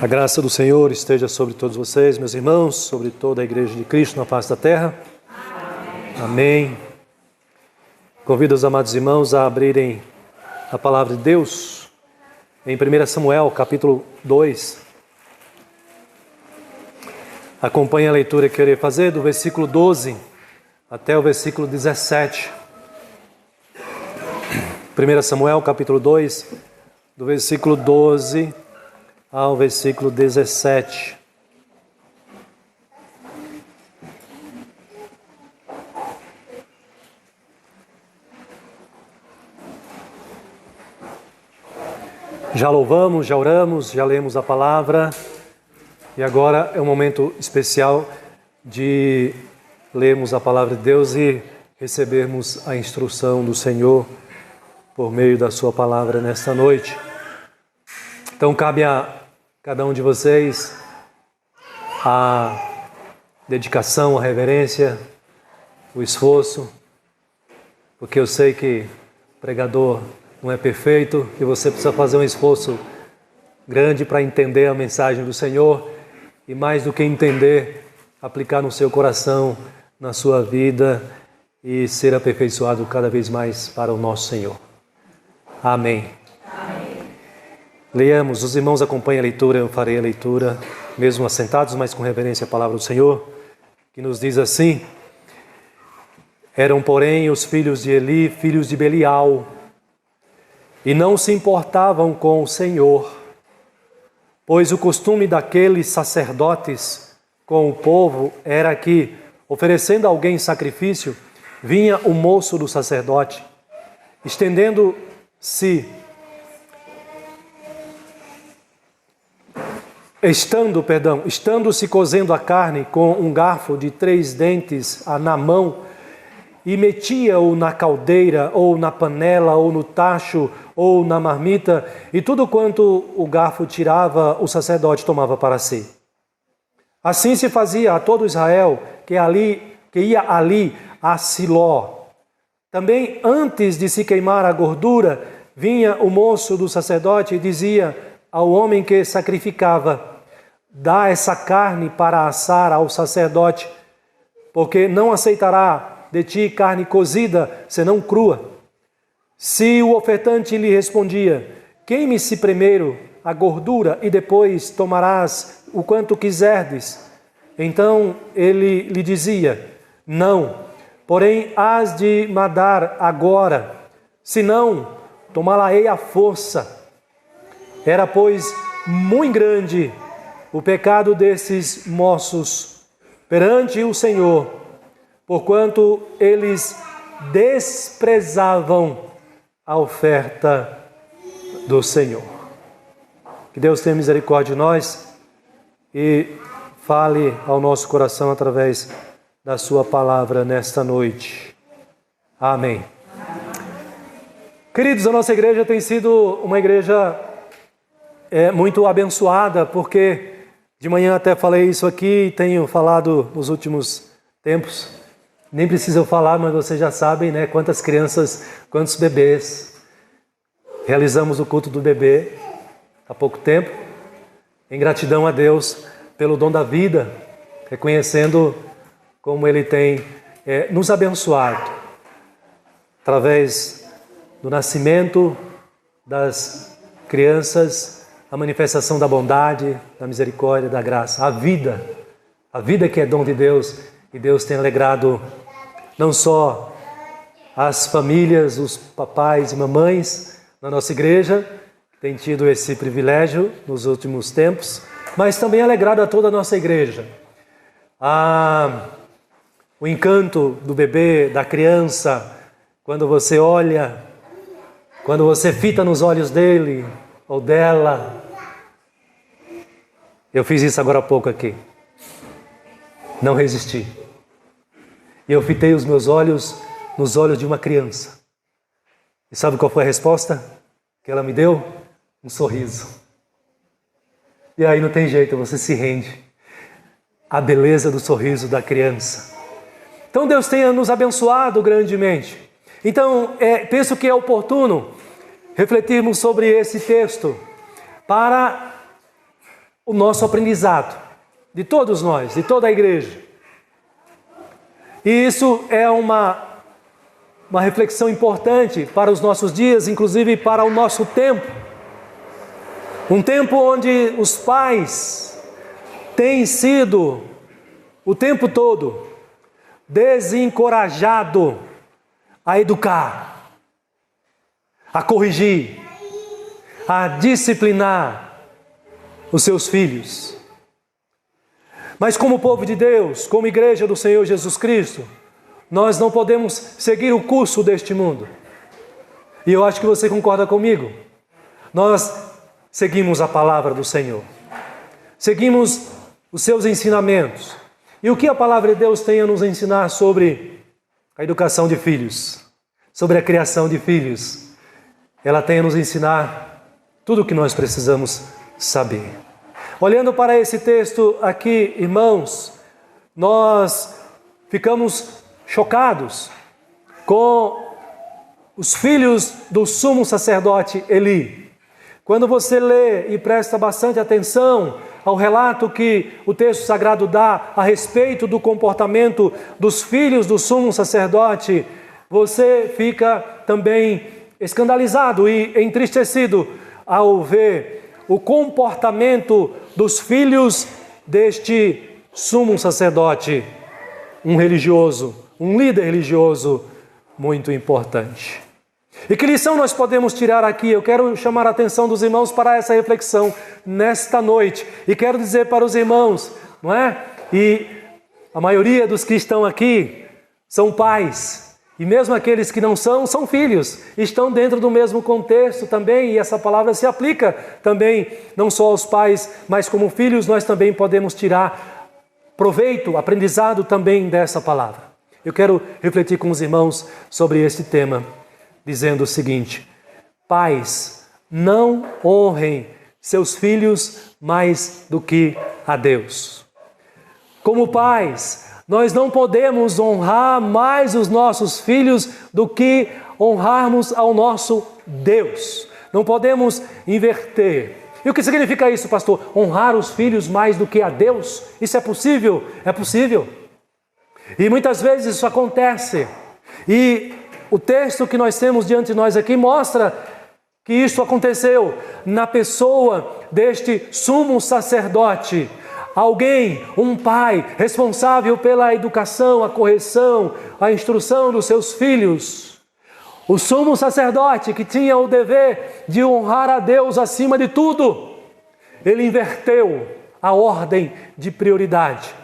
A graça do Senhor esteja sobre todos vocês, meus irmãos, sobre toda a Igreja de Cristo na face da terra. Amém. Convido os amados irmãos a abrirem a palavra de Deus em 1 Samuel, capítulo 2. Acompanhe a leitura que eu irei fazer do versículo 12 até o versículo 17. 1 Samuel, capítulo 2, do versículo 12 ao versículo 17. Já louvamos, já oramos, já lemos a palavra e agora é um momento especial de lermos a palavra de Deus e recebermos a instrução do Senhor por meio da sua palavra nesta noite. Então cabe a cada um de vocês a dedicação, a reverência, o esforço, porque eu sei que o pregador não é perfeito e você precisa fazer um esforço grande para entender a mensagem do Senhor e, mais do que entender, aplicar no seu coração, na sua vida e ser aperfeiçoado cada vez mais para o nosso Senhor. Amém. Leamos, os irmãos acompanhem a leitura, eu farei a leitura, mesmo assentados, mas com reverência à palavra do Senhor, que nos diz assim: Eram, porém, os filhos de Eli, filhos de Belial, e não se importavam com o Senhor, pois o costume daqueles sacerdotes com o povo era que, oferecendo a alguém sacrifício, vinha o moço do sacerdote, estando-se cozendo a carne com um garfo de 3 dentes na mão, e metia-o na caldeira, ou na panela, ou no tacho, ou na marmita, e tudo quanto o garfo tirava, o sacerdote tomava para si. Assim se fazia a todo Israel que ia ali a Siló. Também antes de se queimar a gordura, vinha o moço do sacerdote e dizia ao homem que sacrificava: dá essa carne para assar ao sacerdote, porque não aceitará de ti carne cozida, senão crua. Se o ofertante lhe respondia: queime-se primeiro a gordura e depois tomarás o quanto quiserdes, então ele lhe dizia: não, porém hás de mandar agora, senão tomá-la-ei à força. Era, pois, muito grande o pecado desses moços perante o Senhor, porquanto eles desprezavam a oferta do Senhor. Que Deus tenha misericórdia de nós e fale ao nosso coração através da sua palavra nesta noite. Amém. Queridos, a nossa igreja tem sido uma igreja muito abençoada, porque de manhã até falei isso aqui, tenho falado nos últimos tempos, nem preciso falar, mas vocês já sabem, né? Quantas crianças, quantos bebês. Realizamos o culto do bebê há pouco tempo, em gratidão a Deus pelo dom da vida, reconhecendo como Ele tem nos abençoado, através do nascimento das crianças, a manifestação da bondade, da misericórdia, da graça, a vida que é dom de Deus, e Deus tem alegrado não só as famílias, os papais e mamães na nossa igreja, que têm tido esse privilégio nos últimos tempos, mas também alegrado a toda a nossa igreja. O encanto do bebê, da criança, quando você olha, quando você fita nos olhos dele ou dela. Eu fiz isso agora há pouco aqui. Não resisti. E eu fitei os meus olhos nos olhos de uma criança. E sabe qual foi a resposta que ela me deu? Um sorriso. E aí não tem jeito, você se rende à beleza do sorriso da criança. Então Deus tenha nos abençoado grandemente. Então penso que é oportuno refletirmos sobre esse texto para o nosso aprendizado, de todos nós, de toda a igreja. E isso é uma reflexão importante para os nossos dias, inclusive para o nosso tempo. Um tempo onde os pais têm sido, o tempo todo, desencorajados a educar, a corrigir, a disciplinar os seus filhos. Mas como povo de Deus, como igreja do Senhor Jesus Cristo, nós não podemos seguir o curso deste mundo. E eu acho que você concorda comigo. Nós seguimos a palavra do Senhor. Seguimos os seus ensinamentos. E o que a palavra de Deus tem a nos ensinar sobre a educação de filhos, sobre a criação de filhos? Ela tem a nos ensinar tudo o que nós precisamos saber. Olhando para esse texto aqui, irmãos, nós ficamos chocados com os filhos do sumo sacerdote Eli. Quando você lê e presta bastante atenção ao relato que o texto sagrado dá a respeito do comportamento dos filhos do sumo sacerdote, você fica também escandalizado e entristecido ao ver o comportamento dos filhos deste sumo sacerdote, um religioso, um líder religioso muito importante. E que lição nós podemos tirar aqui? Eu quero chamar a atenção dos irmãos para essa reflexão nesta noite. E quero dizer para os irmãos, não é? E a maioria dos que estão aqui são pais. E mesmo aqueles que não são, são filhos. Estão dentro do mesmo contexto também. E essa palavra se aplica também, não só aos pais, mas como filhos, nós também podemos tirar proveito, aprendizado também dessa palavra. Eu quero refletir com os irmãos sobre esse tema, dizendo o seguinte: pais, não honrem seus filhos mais do que a Deus. Como pais, nós não podemos honrar mais os nossos filhos do que honrarmos ao nosso Deus. Não podemos inverter. E o que significa isso, pastor? Honrar os filhos mais do que a Deus? Isso é possível? É possível. E muitas vezes isso acontece. E o texto que nós temos diante de nós aqui mostra que isso aconteceu na pessoa deste sumo sacerdote. Alguém, um pai, responsável pela educação, a correção, a instrução dos seus filhos. O sumo sacerdote que tinha o dever de honrar a Deus acima de tudo. Ele inverteu a ordem de prioridade.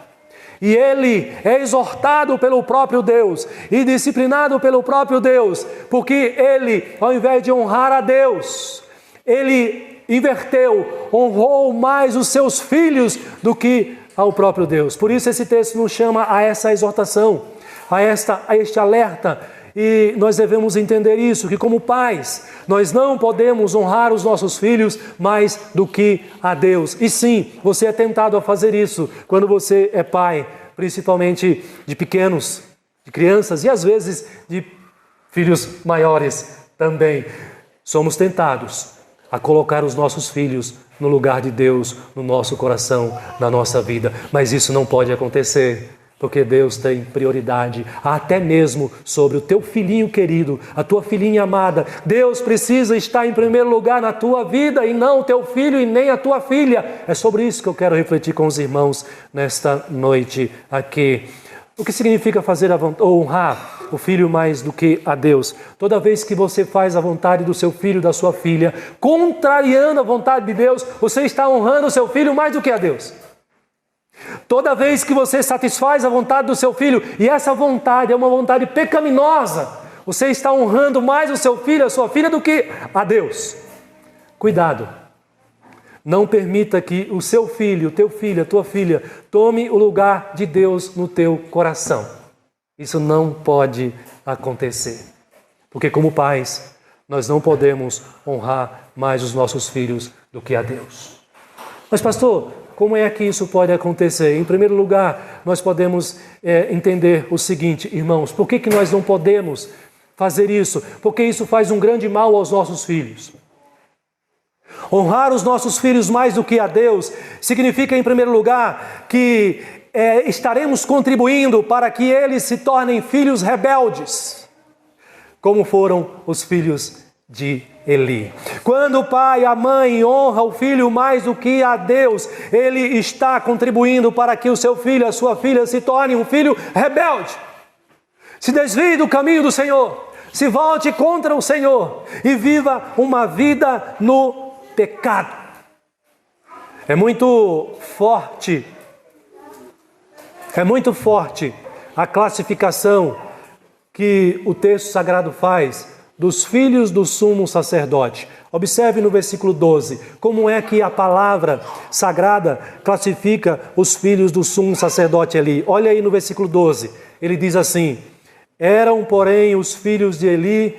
E ele é exortado pelo próprio Deus e disciplinado pelo próprio Deus, porque ele, ao invés de honrar a Deus, ele inverteu, honrou mais os seus filhos do que ao próprio Deus. Por isso esse texto nos chama a essa exortação, a este alerta. E nós devemos entender isso, que como pais, nós não podemos honrar os nossos filhos mais do que a Deus. E sim, você é tentado a fazer isso quando você é pai, principalmente de pequenos, de crianças e às vezes de filhos maiores também. Somos tentados a colocar os nossos filhos no lugar de Deus, no nosso coração, na nossa vida. Mas isso não pode acontecer. Porque Deus tem prioridade, até mesmo sobre o teu filhinho querido, a tua filhinha amada. Deus precisa estar em primeiro lugar na tua vida e não o teu filho e nem a tua filha. É sobre isso que eu quero refletir com os irmãos nesta noite aqui. O que significa ou honrar o filho mais do que a Deus? Toda vez que você faz a vontade do seu filho, da sua filha, contrariando a vontade de Deus, você está honrando o seu filho mais do que a Deus. Toda vez que você satisfaz a vontade do seu filho, e essa vontade é uma vontade pecaminosa, você está honrando mais o seu filho, a sua filha, do que a Deus. Cuidado, não permita que o seu filho, o teu filho, a tua filha, tome o lugar de Deus no teu coração. Isso não pode acontecer, porque como pais, nós não podemos honrar mais os nossos filhos do que a Deus. Mas pastor, como é que isso pode acontecer? Em primeiro lugar, nós podemos entender o seguinte, irmãos, por que nós não podemos fazer isso? Porque isso faz um grande mal aos nossos filhos. Honrar os nossos filhos mais do que a Deus significa, em primeiro lugar, que estaremos contribuindo para que eles se tornem filhos rebeldes, como foram os filhos de Eli. Quando o pai, a mãe honra o filho mais do que a Deus, ele está contribuindo para que o seu filho, a sua filha, se torne um filho rebelde. Se desvie do caminho do Senhor, se volte contra o Senhor e viva uma vida no pecado. É muito forte a classificação que o texto sagrado faz dos filhos do sumo sacerdote. Observe no versículo 12, como é que a palavra sagrada classifica os filhos do sumo sacerdote Eli. Olha aí no versículo 12, ele diz assim: eram, porém, os filhos de Eli,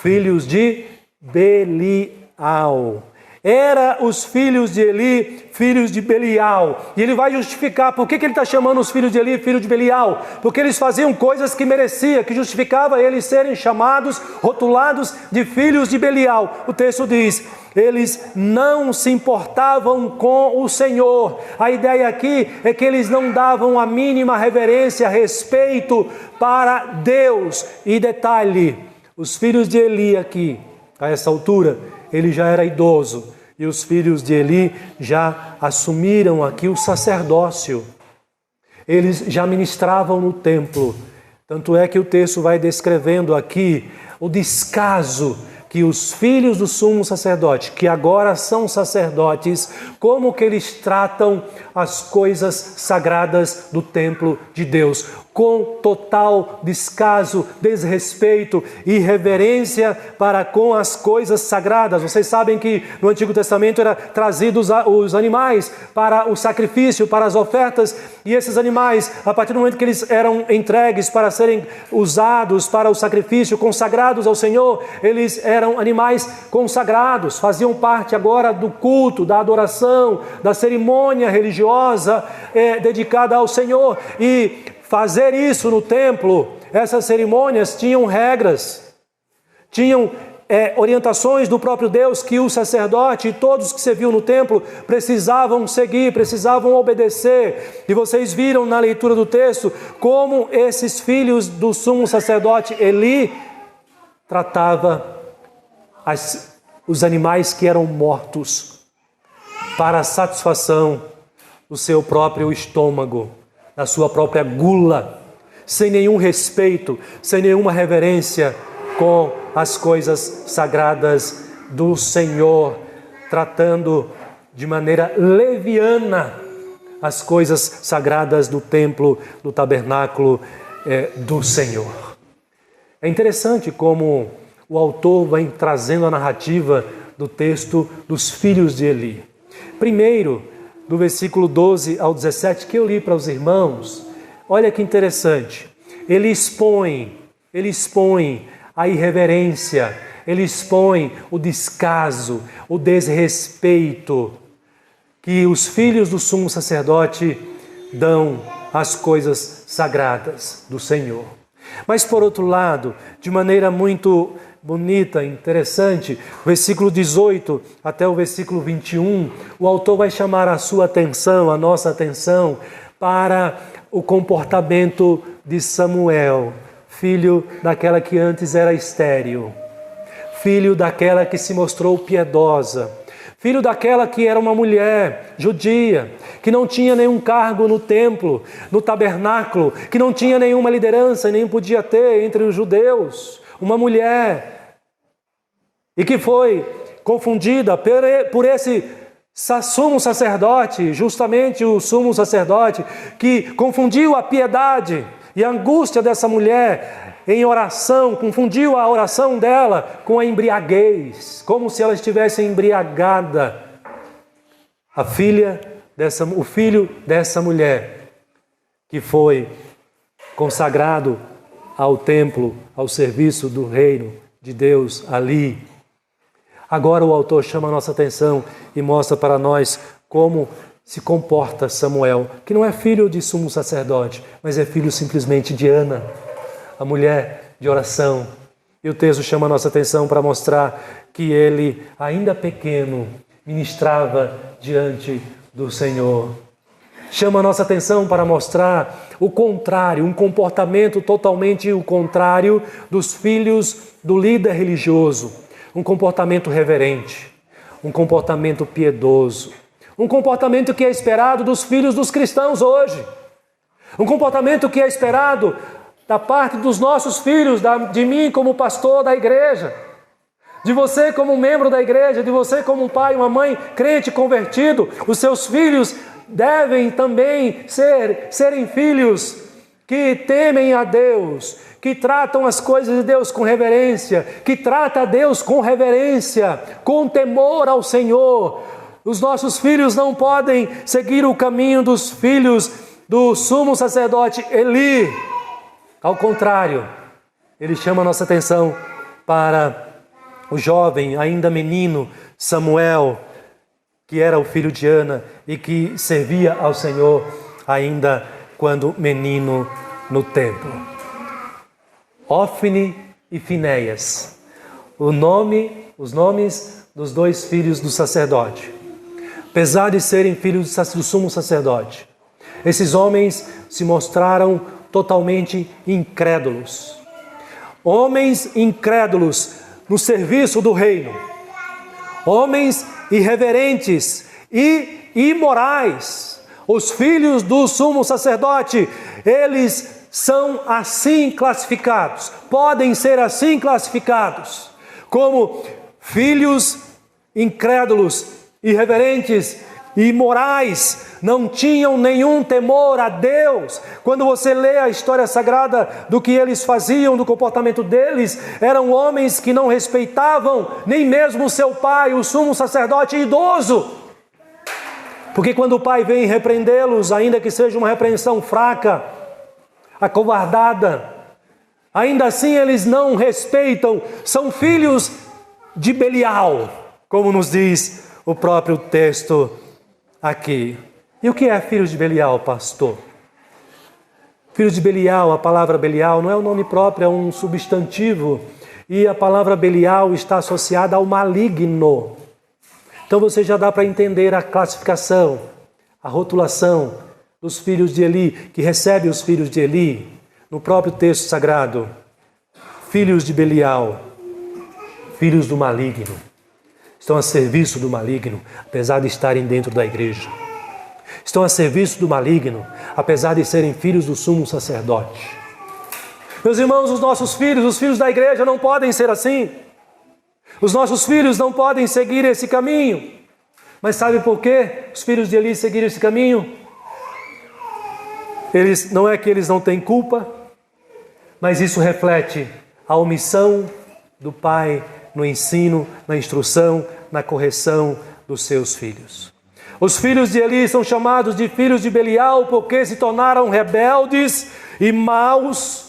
filhos de Belial. Era os filhos de Eli, filhos de Belial. E ele vai justificar por que ele está chamando os filhos de Eli, filhos de Belial. Porque eles faziam coisas que merecia, que justificava eles serem chamados, rotulados de filhos de Belial. O texto diz: eles não se importavam com o Senhor. A ideia aqui é que eles não davam a mínima reverência, respeito para Deus. E detalhe, os filhos de Eli aqui, a essa altura, ele já era idoso. E os filhos de Eli já assumiram aqui o sacerdócio. Eles já ministravam no templo. Tanto é que o texto vai descrevendo aqui o descaso que os filhos do sumo sacerdote, que agora são sacerdotes, como que eles tratam as coisas sagradas do templo de Deus, com total descaso, desrespeito e irreverência para com as coisas sagradas. Vocês sabem que no Antigo Testamento era trazidos os animais para o sacrifício, para as ofertas, e esses animais, a partir do momento que eles eram entregues para serem usados para o sacrifício, consagrados ao Senhor, eles eram animais consagrados, faziam parte agora do culto, da adoração, da cerimônia religiosa dedicada ao Senhor. E fazer isso no templo, essas cerimônias tinham regras, tinham orientações do próprio Deus que o sacerdote e todos que serviam no templo precisavam seguir, precisavam obedecer. E vocês viram na leitura do texto como esses filhos do sumo sacerdote Eli tratava os animais que eram mortos para a satisfação do seu próprio estômago, da sua própria gula, sem nenhum respeito, sem nenhuma reverência com as coisas sagradas do Senhor, tratando de maneira leviana as coisas sagradas do templo, do tabernáculo do Senhor. É interessante como o autor vai trazendo a narrativa do texto dos filhos de Eli. Primeiro, do versículo 12 ao 17, que eu li para os irmãos, olha que interessante. Ele expõe a irreverência, ele expõe o descaso, o desrespeito que os filhos do sumo sacerdote dão às coisas sagradas do Senhor. Mas, por outro lado, de maneira muito bonita, interessante, versículo 18 até o versículo 21, o autor vai chamar a sua atenção, a nossa atenção, para o comportamento de Samuel, filho daquela que antes era estéril, filho daquela que se mostrou piedosa, filho daquela que era uma mulher judia, que não tinha nenhum cargo no templo, no tabernáculo, que não tinha nenhuma liderança, nem podia ter entre os judeus, uma mulher, e que foi confundida por esse sumo sacerdote, justamente o sumo sacerdote, que confundiu a piedade e a angústia dessa mulher em oração, confundiu a oração dela com a embriaguez, como se ela estivesse embriagada. O filho dessa mulher, que foi consagrado ao templo, ao serviço do reino de Deus ali. Agora o autor chama a nossa atenção e mostra para nós como se comporta Samuel, que não é filho de sumo sacerdote, mas é filho simplesmente de Ana, a mulher de oração, E o texto chama a nossa atenção para mostrar que ele, ainda pequeno, ministrava diante do Senhor. Chama a nossa atenção para mostrar o contrário, um comportamento totalmente o contrário dos filhos do líder religioso. Um comportamento reverente, um comportamento piedoso, um comportamento que é esperado dos filhos dos cristãos hoje. Um comportamento que é esperado da parte dos nossos filhos, de mim como pastor da igreja, de você como membro da igreja, de você como um pai, uma mãe crente convertido. Os seus filhos devem também serem filhos que temem a Deus, que tratam as coisas de Deus com reverência, que tratam a Deus com reverência, com temor ao Senhor. Os nossos filhos não podem seguir o caminho dos filhos do sumo sacerdote Eli. Ao contrário, ele chama a nossa atenção para o jovem, ainda menino, Samuel, que era o filho de Ana e que servia ao Senhor ainda quando menino no templo. Ofni e Finéias, os nomes dos dois filhos do sacerdote. Apesar de serem filhos do sumo sacerdote, esses homens se mostraram totalmente incrédulos. Homens incrédulos no serviço do reino. Homens irreverentes e imorais. Os filhos do sumo sacerdote, eles são assim classificados, podem ser assim classificados, como filhos incrédulos, irreverentes e imorais, não tinham nenhum temor a Deus. Quando você lê a história sagrada do que eles faziam, do comportamento deles, eram homens que não respeitavam nem mesmo seu pai, o sumo sacerdote idoso. Porque quando o pai vem repreendê-los, ainda que seja uma repreensão fraca, acovardada, ainda assim eles não respeitam, são filhos de Belial, como nos diz o próprio texto aqui. E o que é filho de Belial, pastor? Filho de Belial, a palavra Belial não é um nome próprio, é um substantivo. E a palavra Belial está associada ao maligno. Então você já dá para entender a classificação, a rotulação dos filhos de Eli, que recebe os filhos de Eli, no próprio texto sagrado. Filhos de Belial, filhos do maligno. Estão a serviço do maligno, apesar de estarem dentro da igreja. Estão a serviço do maligno, apesar de serem filhos do sumo sacerdote. Meus irmãos, os nossos filhos, os filhos da igreja não podem ser assim. Os nossos filhos não podem seguir esse caminho. Mas sabe por quê os filhos de Eli seguiram esse caminho? Não é que eles não têm culpa, mas isso reflete a omissão do pai no ensino, na instrução, na correção dos seus filhos. Os filhos de Eli são chamados de filhos de Belial porque se tornaram rebeldes e maus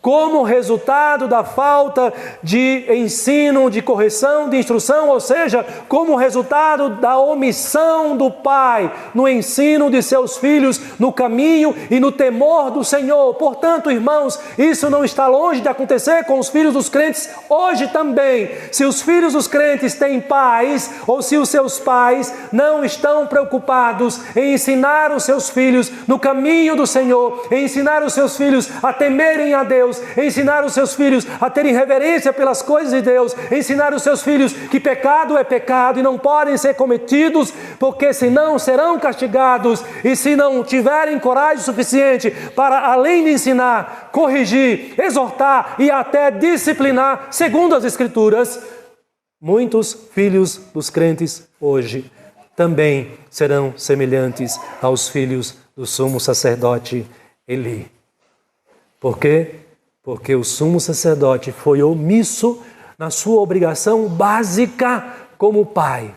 como resultado da falta de ensino, de correção, de instrução, ou seja, como resultado da omissão do pai no ensino de seus filhos, no caminho e no temor do Senhor. Portanto, irmãos, isso não está longe de acontecer com os filhos dos crentes hoje também. Se os filhos dos crentes têm pais, ou se os seus pais não estão preocupados em ensinar os seus filhos no caminho do Senhor, em ensinar os seus filhos a temerem a Deus, ensinar os seus filhos a terem reverência pelas coisas de Deus, ensinar os seus filhos que pecado é pecado e não podem ser cometidos, porque senão serão castigados, e se não tiverem coragem suficiente para, além de ensinar, corrigir, exortar e até disciplinar, segundo as Escrituras, muitos filhos dos crentes hoje também serão semelhantes aos filhos do sumo sacerdote Eli. Por quê? Porque o sumo sacerdote foi omisso na sua obrigação básica como pai.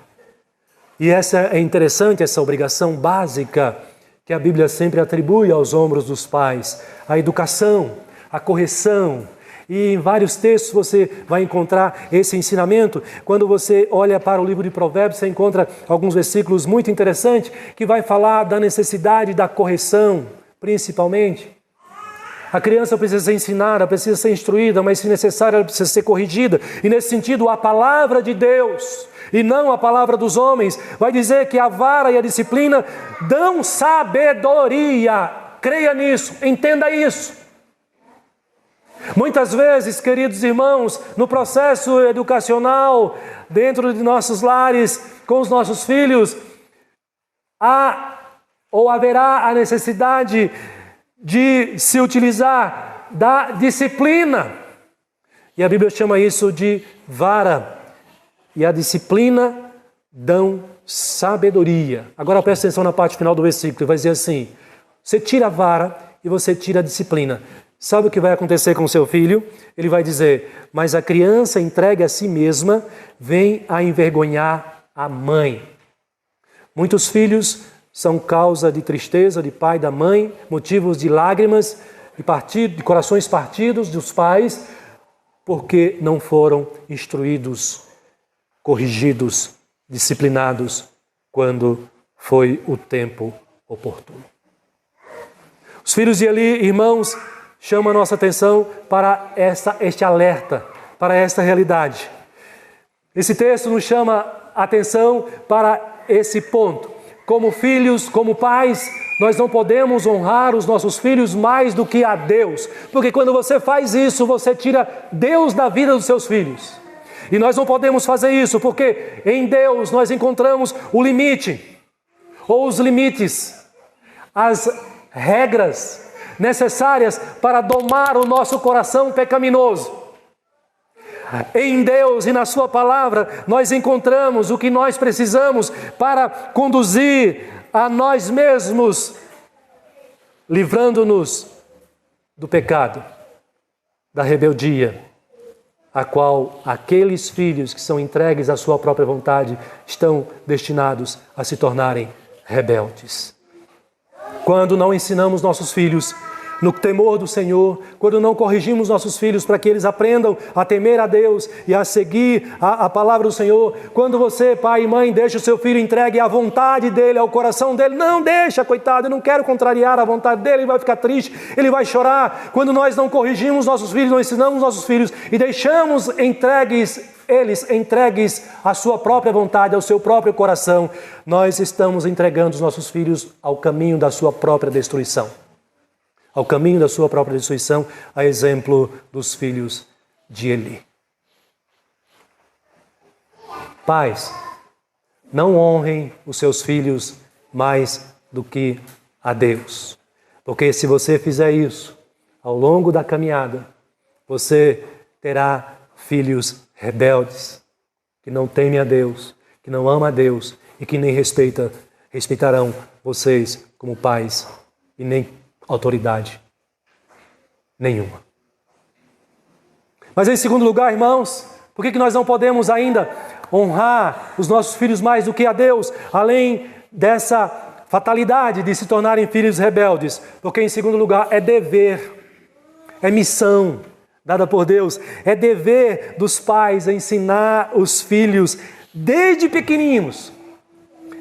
E é interessante essa obrigação básica que a Bíblia sempre atribui aos ombros dos pais. A educação, a correção. E em vários textos você vai encontrar esse ensinamento. Quando você olha para o livro de Provérbios, você encontra alguns versículos muito interessantes que vai falar da necessidade da correção, principalmente. A criança precisa ser ensinada, precisa ser instruída, mas se necessário ela precisa ser corrigida. E nesse sentido, a palavra de Deus, e não a palavra dos homens, vai dizer que a vara e a disciplina dão sabedoria. Creia nisso, entenda isso. Muitas vezes, queridos irmãos, no processo educacional, dentro de nossos lares, com os nossos filhos, haverá a necessidade de se utilizar da disciplina. E a Bíblia chama isso de vara. E a disciplina dão sabedoria. Agora presta atenção na parte final do versículo. Vai dizer assim: você tira a vara e você tira a disciplina. Sabe o que vai acontecer com o seu filho? Ele vai dizer: mas a criança entregue a si mesma vem a envergonhar a mãe. Muitos filhos são causa de tristeza de pai e da mãe, motivos de lágrimas, de corações partidos dos pais, porque não foram instruídos, corrigidos, disciplinados quando foi o tempo oportuno. Os filhos de Eli, irmãos, chamam a nossa atenção para este alerta, para esta realidade. Esse texto nos chama a atenção para esse ponto. Como filhos, como pais, nós não podemos honrar os nossos filhos mais do que a Deus. Porque quando você faz isso, você tira Deus da vida dos seus filhos. E nós não podemos fazer isso, porque em Deus nós encontramos o limite, ou os limites, as regras necessárias para domar o nosso coração pecaminoso. Em Deus e na sua palavra nós encontramos o que nós precisamos para conduzir a nós mesmos, livrando-nos do pecado, da rebeldia, a qual aqueles filhos que são entregues à sua própria vontade estão destinados a se tornarem rebeldes. Quando não ensinamos nossos filhos no temor do Senhor, quando não corrigimos nossos filhos para que eles aprendam a temer a Deus e a seguir a palavra do Senhor, quando você, pai e mãe, deixa o seu filho entregue à vontade dele, ao coração dele, não deixa, coitado, eu não quero contrariar a vontade dele, ele vai ficar triste, ele vai chorar. Quando nós não corrigimos nossos filhos, não ensinamos nossos filhos e deixamos eles entregues à sua própria vontade, ao seu próprio coração, nós estamos entregando os nossos filhos ao caminho da sua própria destruição. Ao caminho da sua própria destruição, a exemplo dos filhos de Eli. Pais, não honrem os seus filhos mais do que a Deus. Porque se você fizer isso, ao longo da caminhada, você terá filhos rebeldes, que não temem a Deus, que não amam a Deus e que nem respeitarão vocês como pais e nem autoridade nenhuma. Mas em segundo lugar, irmãos, por que nós não podemos ainda honrar os nossos filhos mais do que a Deus, além dessa fatalidade de se tornarem filhos rebeldes? Porque em segundo lugar é dever, é missão dada por Deus, é dever dos pais ensinar os filhos desde pequenininhos.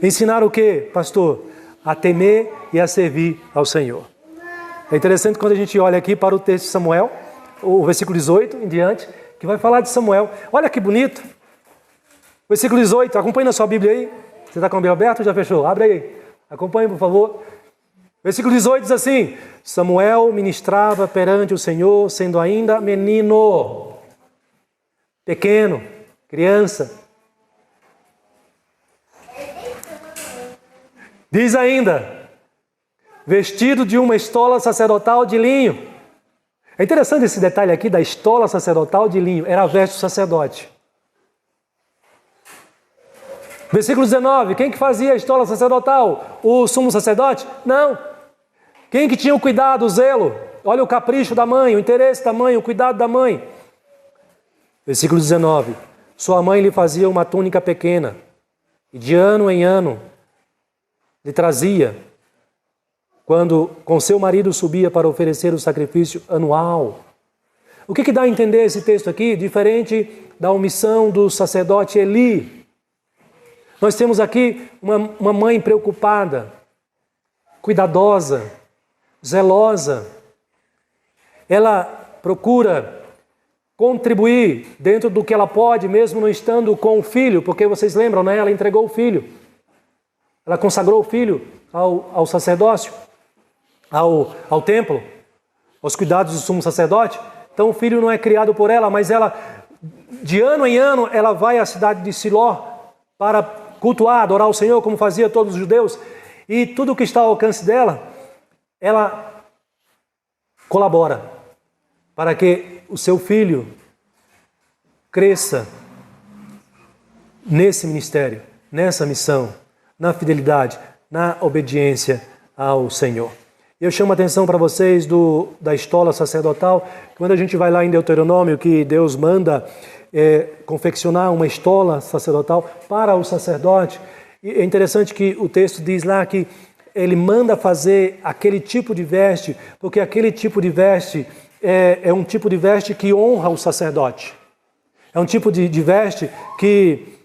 Ensinar o quê, pastor? A temer e a servir ao Senhor. É interessante quando a gente olha aqui para o texto de Samuel, o versículo 18 em diante, que vai falar de Samuel. Olha que bonito. Versículo 18, acompanhe na sua Bíblia aí. Você está com a Bíblia aberta ou já fechou? Abre aí. Acompanhe, por favor. Versículo 18 diz assim: Samuel ministrava perante o Senhor, sendo ainda menino, pequeno, criança. Diz ainda, vestido de uma estola sacerdotal de linho. É interessante esse detalhe aqui da estola sacerdotal de linho. Era a veste do sacerdote. Versículo 19. Quem que fazia a estola sacerdotal? O sumo sacerdote? Não. Quem que tinha o cuidado, o zelo? Olha o capricho da mãe, o interesse da mãe, o cuidado da mãe. Versículo 19. Sua mãe lhe fazia uma túnica pequena. E de ano em ano lhe trazia, quando com seu marido subia para oferecer o sacrifício anual. O que dá a entender esse texto aqui? Diferente da omissão do sacerdote Eli. Nós temos aqui uma mãe preocupada, cuidadosa, zelosa, ela procura contribuir dentro do que ela pode, mesmo não estando com o filho, porque vocês lembram, né? Ela entregou o filho. Ela consagrou o filho ao sacerdócio, ao templo, aos cuidados do sumo sacerdote. Então o filho não é criado por ela, mas ela, de ano em ano, ela vai à cidade de Siló para cultuar, adorar o Senhor, como fazia todos os judeus. E tudo o que está ao alcance dela, ela colabora para que o seu filho cresça nesse ministério, nessa missão, na fidelidade, na obediência ao Senhor. Eu chamo a atenção para vocês da estola sacerdotal. Quando a gente vai lá em Deuteronômio, que Deus manda confeccionar uma estola sacerdotal para o sacerdote, e é interessante que o texto diz lá que ele manda fazer aquele tipo de veste, porque aquele tipo de veste é um tipo de veste que honra o sacerdote. É um tipo de veste que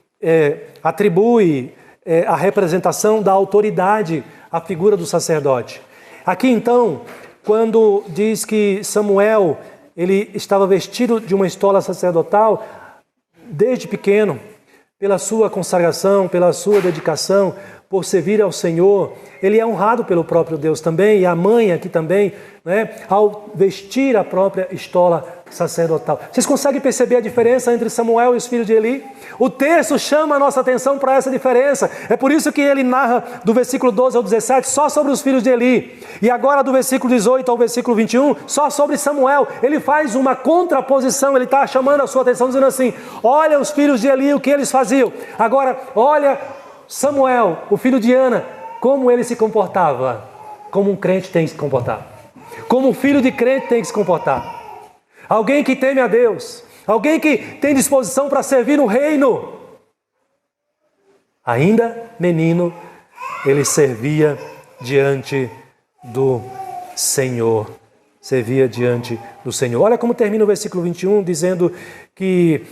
atribui a representação da autoridade à figura do sacerdote. Aqui então, quando diz que Samuel ele estava vestido de uma estola sacerdotal, desde pequeno, pela sua consagração, pela sua dedicação, por servir ao Senhor, ele é honrado pelo próprio Deus também, e a mãe aqui também, né, ao vestir a própria estola sacerdotal. Vocês conseguem perceber a diferença entre Samuel e os filhos de Eli? O texto chama a nossa atenção para essa diferença. É por isso que ele narra do versículo 12 ao 17 só sobre os filhos de Eli. E agora do versículo 18 ao versículo 21 só sobre Samuel. Ele faz uma contraposição, ele está chamando a sua atenção dizendo assim: olha os filhos de Eli, o que eles faziam. Agora olha Samuel, o filho de Ana, como ele se comportava. Como um crente tem que se comportar. Como um filho de crente tem que se comportar. Alguém que teme a Deus. Alguém que tem disposição para servir no reino. Ainda menino, ele servia diante do Senhor. Servia diante do Senhor. Olha como termina o versículo 21, dizendo que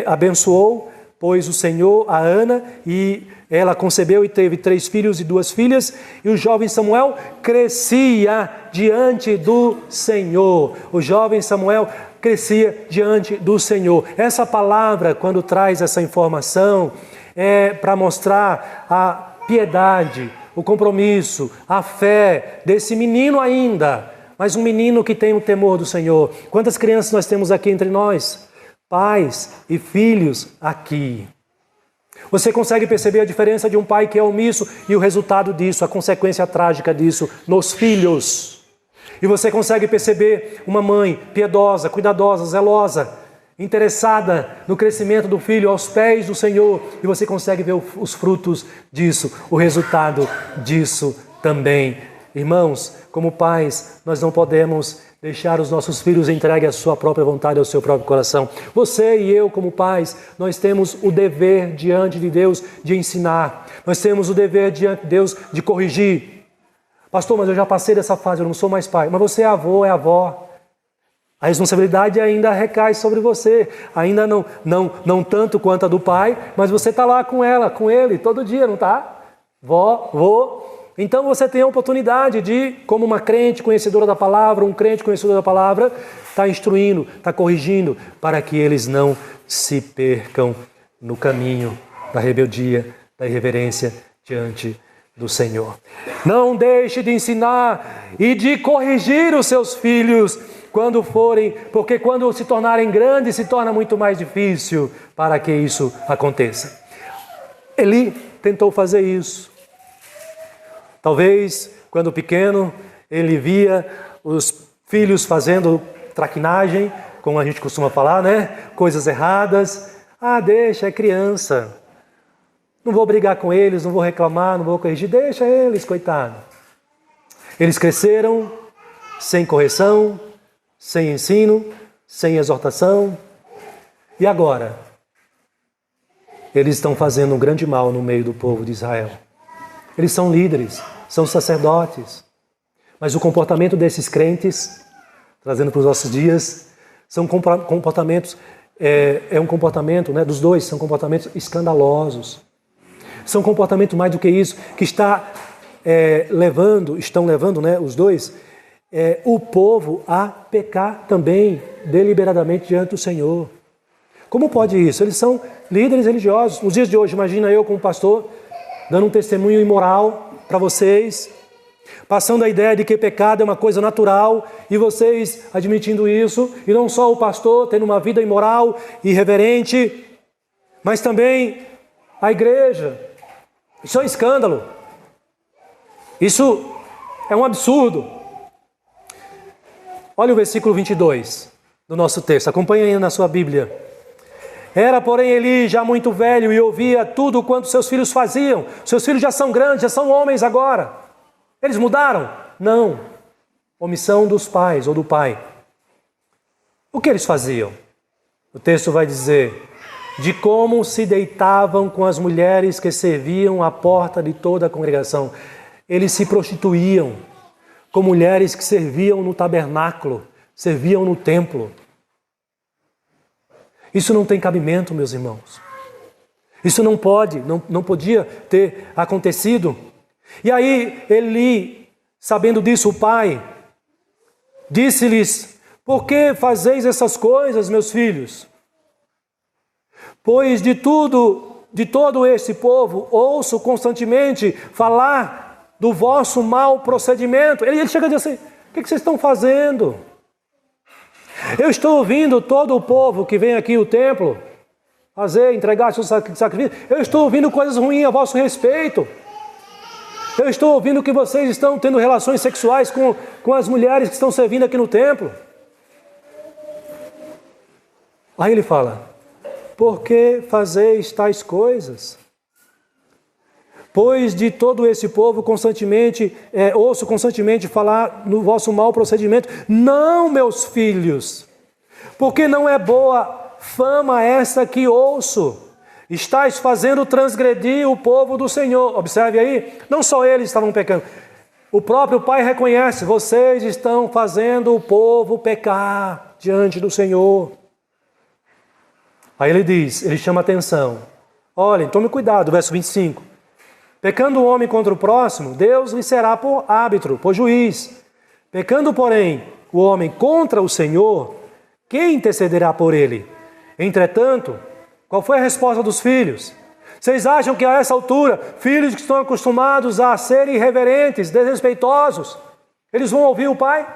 abençoou, pois o Senhor a Ana, e ela concebeu e teve 3 filhos e 2 filhas, e o jovem Samuel crescia diante do Senhor. O jovem Samuel crescia diante do Senhor. Essa palavra, quando traz essa informação, é para mostrar a piedade, o compromisso, a fé desse menino ainda, mas um menino que tem o temor do Senhor. Quantas crianças nós temos aqui entre nós? Pais e filhos aqui. Você consegue perceber a diferença de um pai que é omisso e o resultado disso, a consequência trágica disso nos filhos. E você consegue perceber uma mãe piedosa, cuidadosa, zelosa, interessada no crescimento do filho aos pés do Senhor. E você consegue ver os frutos disso, o resultado disso também. Irmãos, como pais, nós não podemos deixar os nossos filhos entregues à sua própria vontade, ao seu próprio coração. Você e eu, como pais, nós temos o dever diante de Deus de ensinar. Nós temos o dever diante de Deus de corrigir. Pastor, mas eu já passei dessa fase, eu não sou mais pai. Mas você é avô, é avó. A responsabilidade ainda recai sobre você. Ainda não tanto quanto a do pai, mas você está lá com ela, com ele, todo dia, não está? Vó, vô. Então você tem a oportunidade de, como uma crente conhecedora da palavra, um crente conhecedor da palavra, está instruindo, está corrigindo, para que eles não se percam no caminho da rebeldia, da irreverência diante do Senhor. Não deixe de ensinar e de corrigir os seus filhos quando forem, porque quando se tornarem grandes, se torna muito mais difícil para que isso aconteça. Eli tentou fazer isso. Talvez, quando pequeno, ele via os filhos fazendo traquinagem, como a gente costuma falar, né? Coisas erradas. Ah, deixa, é criança. Não vou brigar com eles, não vou reclamar, não vou corrigir. Deixa eles, coitado. Eles cresceram sem correção, sem ensino, sem exortação. E agora? Eles estão fazendo um grande mal no meio do povo de Israel. Eles são líderes, são sacerdotes. Mas o comportamento desses crentes, trazendo para os nossos dias, são comportamentos, um comportamento, né, dos dois, são comportamentos escandalosos. São comportamentos mais do que isso, que estão levando, né, os dois, o povo a pecar também deliberadamente diante do Senhor. Como pode isso? Eles são líderes religiosos. Nos dias de hoje, imagina eu como pastor, dando um testemunho imoral para vocês, passando a ideia de que pecado é uma coisa natural, e vocês admitindo isso, e não só o pastor tendo uma vida imoral e irreverente, mas também a igreja. Isso é um escândalo. Isso é um absurdo. Olha o versículo 22 do nosso texto, acompanhe aí na sua Bíblia. Era, porém, Eli já muito velho e ouvia tudo quanto seus filhos faziam. Seus filhos já são grandes, já são homens agora. Eles mudaram? Não. Omissão dos pais ou do pai. O que eles faziam? O texto vai dizer de como se deitavam com as mulheres que serviam à porta de toda a congregação. Eles se prostituíam com mulheres que serviam no tabernáculo, serviam no templo. Isso não tem cabimento, meus irmãos. Isso não podia ter acontecido. E aí Eli, sabendo disso, o pai, disse-lhes: por que fazeis essas coisas, meus filhos? Pois de todo este povo, ouço constantemente falar do vosso mau procedimento. Ele chega a dizer assim: o que vocês estão fazendo? Eu estou ouvindo todo o povo que vem aqui ao templo entregar seus sacrifícios. Eu estou ouvindo coisas ruins a vosso respeito. Eu estou ouvindo que vocês estão tendo relações sexuais com as mulheres que estão servindo aqui no templo. Aí ele fala: por que fazeis tais coisas? Pois de todo esse povo ouço constantemente falar no vosso mau procedimento. Não, meus filhos, porque não é boa fama essa que ouço. Estais fazendo transgredir o povo do Senhor. Observe aí, não só eles estavam pecando. O próprio pai reconhece: vocês estão fazendo o povo pecar diante do Senhor. Aí ele chama atenção. Olhem, tome cuidado, verso 25. Pecando o homem contra o próximo, Deus lhe será por árbitro, por juiz. Pecando, porém, o homem contra o Senhor, quem intercederá por ele? Entretanto, qual foi a resposta dos filhos? Vocês acham que a essa altura, filhos que estão acostumados a serem irreverentes, desrespeitosos, eles vão ouvir o pai?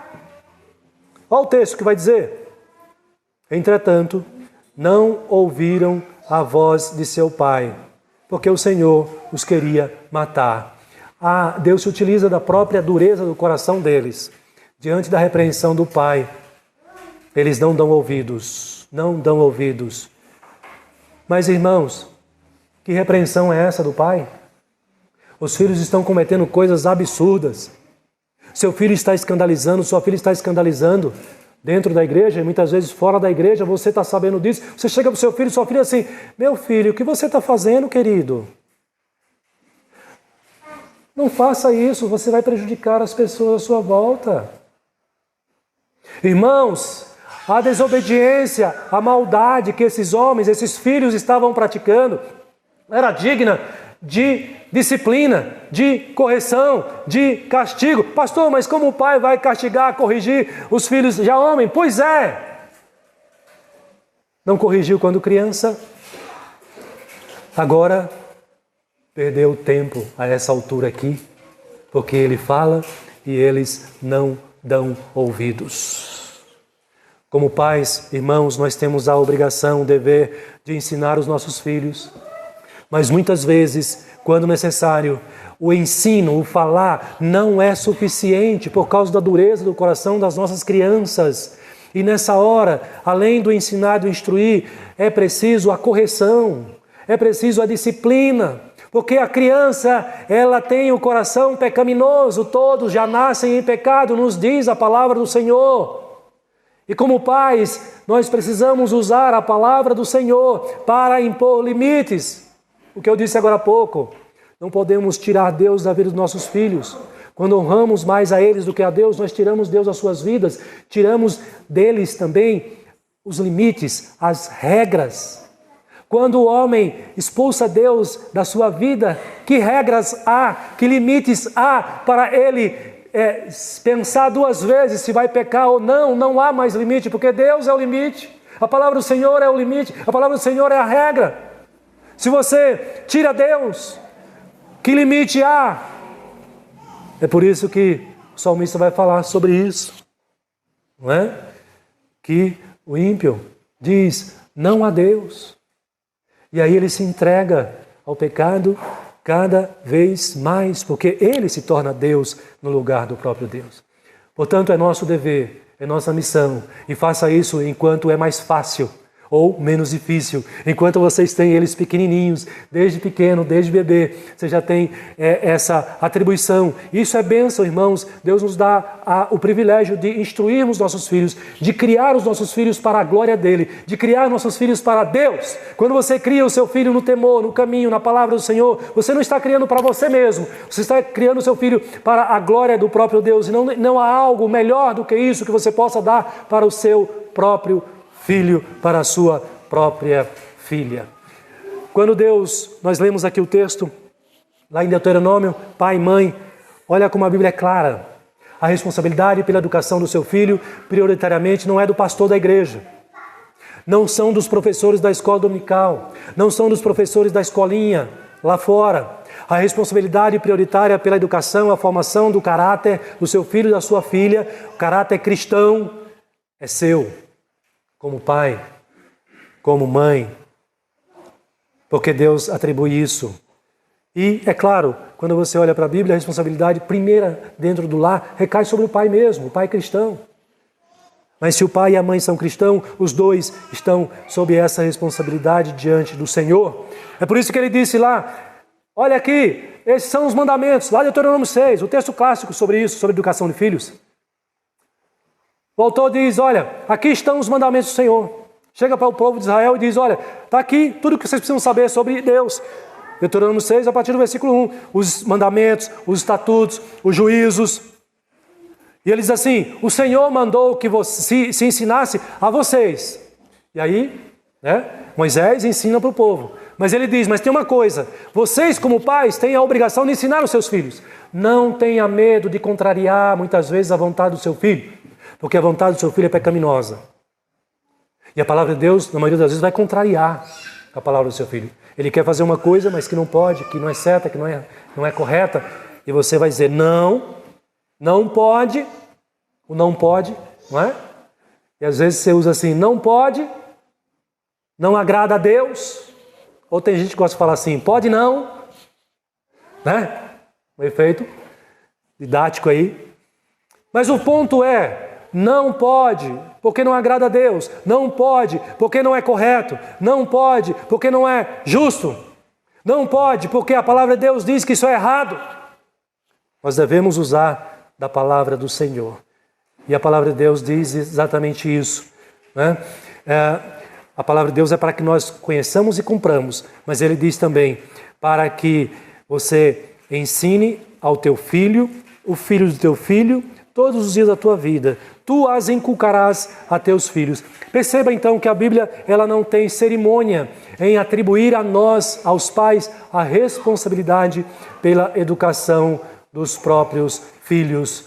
Olha o texto que vai dizer: entretanto, não ouviram a voz de seu pai, porque o Senhor os queria matar. Deus se utiliza da própria dureza do coração deles. Diante da repreensão do pai, eles não dão ouvidos. Não dão ouvidos. Mas, irmãos, que repreensão é essa do pai? Os filhos estão cometendo coisas absurdas. Seu filho está escandalizando, sua filha está escandalizando dentro da igreja, e muitas vezes fora da igreja, você está sabendo disso. Você chega para o seu filho e sua filha assim: meu filho, o que você está fazendo, querido? Não faça isso, você vai prejudicar as pessoas à sua volta. Irmãos, a desobediência, a maldade que esses homens, esses filhos estavam praticando, era digna de disciplina, de correção, de castigo. Pastor, mas como o pai vai castigar, corrigir os filhos já homem? Pois é. Não corrigiu quando criança, agora perdeu tempo a essa altura aqui, porque ele fala e eles não dão ouvidos. Como pais, irmãos, nós temos a obrigação, o dever de ensinar os nossos filhos, mas muitas vezes, quando necessário, o ensino, o falar, não é suficiente por causa da dureza do coração das nossas crianças. E nessa hora, além do ensinar, do instruir, é preciso a correção, é preciso a disciplina, porque a criança, ela tem o coração pecaminoso, todos já nascem em pecado, nos diz a palavra do Senhor. E como pais, nós precisamos usar a palavra do Senhor para impor limites. O que eu disse agora há pouco, não podemos tirar Deus da vida dos nossos filhos. Quando honramos mais a eles do que a Deus, nós tiramos Deus das suas vidas, tiramos deles também os limites, as regras. Quando o homem expulsa Deus da sua vida, que regras há, que limites há para ele pensar duas vezes se vai pecar ou não. Não há mais limite, porque Deus é o limite. A palavra do Senhor é o limite. A palavra do Senhor é a regra. Se você tira Deus, que limite há? É por isso que o salmista vai falar sobre isso, não é? Que o ímpio diz, não há Deus. E aí ele se entrega ao pecado cada vez mais, porque ele se torna Deus no lugar do próprio Deus. Portanto, é nosso dever, é nossa missão, e faça isso enquanto é mais fácil ou menos difícil. Enquanto vocês têm eles pequenininhos, desde pequeno, desde bebê, você já tem essa atribuição. Isso é bênção, irmãos. Deus nos dá o privilégio de instruirmos nossos filhos, de criar os nossos filhos para a glória dele, de criar nossos filhos para Deus. Quando você cria o seu filho no temor, no caminho, na palavra do Senhor, você não está criando para você mesmo, você está criando o seu filho para a glória do próprio Deus. E não há algo melhor do que isso que você possa dar para o seu próprio filho, para a sua própria filha. Quando nós lemos aqui o texto, lá em Deuteronômio, pai e mãe, olha como a Bíblia é clara. A responsabilidade pela educação do seu filho, prioritariamente, não é do pastor da igreja. Não são dos professores da escola dominical. Não são dos professores da escolinha, lá fora. A responsabilidade prioritária pela educação, a formação do caráter do seu filho e da sua filha, o caráter cristão, é seu. Como pai, como mãe, porque Deus atribui isso. E, é claro, quando você olha para a Bíblia, a responsabilidade primeira dentro do lar recai sobre o pai mesmo, o pai cristão. Mas se o pai e a mãe são cristãos, os dois estão sob essa responsabilidade diante do Senhor. É por isso que ele disse lá, olha aqui, esses são os mandamentos, lá de Deuteronômio 6, o texto clássico sobre isso, sobre educação de filhos. O autor diz, olha, aqui estão os mandamentos do Senhor. Chega para o povo de Israel e diz, olha, está aqui tudo o que vocês precisam saber sobre Deus. Deuteronômio 6, a partir do versículo 1, os mandamentos, os estatutos, os juízos. E ele diz assim, o Senhor mandou que se ensinasse a vocês. E aí, Moisés ensina para o povo. Mas ele diz, mas tem uma coisa, vocês como pais têm a obrigação de ensinar os seus filhos. Não tenha medo de contrariar muitas vezes a vontade do seu filho. Porque a vontade do seu filho é pecaminosa. E a palavra de Deus, na maioria das vezes, vai contrariar a palavra do seu filho. Ele quer fazer uma coisa, mas que não pode, que não é certa, que não é correta. E você vai dizer, não pode, o não pode, não é? E às vezes você usa assim, não pode, não agrada a Deus. Ou tem gente que gosta de falar assim, pode não, né? Um efeito didático aí. Mas o ponto é, não pode, porque não agrada a Deus. Não pode, porque não é correto. Não pode, porque não é justo. Não pode, porque a palavra de Deus diz que isso é errado. Nós devemos usar da palavra do Senhor. E a palavra de Deus diz exatamente isso, né? A palavra de Deus é para que nós conheçamos e cumpramos. Mas ele diz também, para que você ensine ao teu filho, o filho do teu filho, todos os dias da tua vida. Tu as inculcarás a teus filhos. Perceba então que a Bíblia ela não tem cerimônia em atribuir a nós, aos pais, a responsabilidade pela educação dos próprios filhos.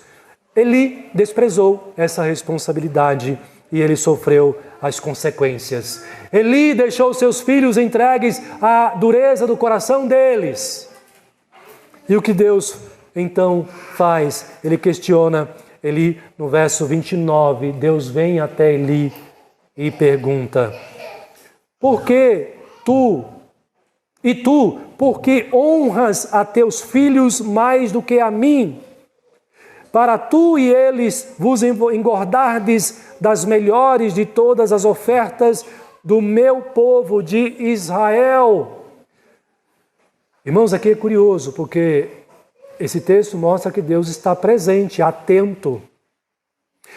Eli desprezou essa responsabilidade e ele sofreu as consequências. Eli deixou seus filhos entregues à dureza do coração deles. E o que Deus então faz? Ele questiona Eli no verso 29. Deus vem até Eli e pergunta: por que tu, por que honras a teus filhos mais do que a mim? Para tu e eles vos engordardes das melhores de todas as ofertas do meu povo de Israel. Irmãos, aqui é curioso, porque esse texto mostra que Deus está presente, atento.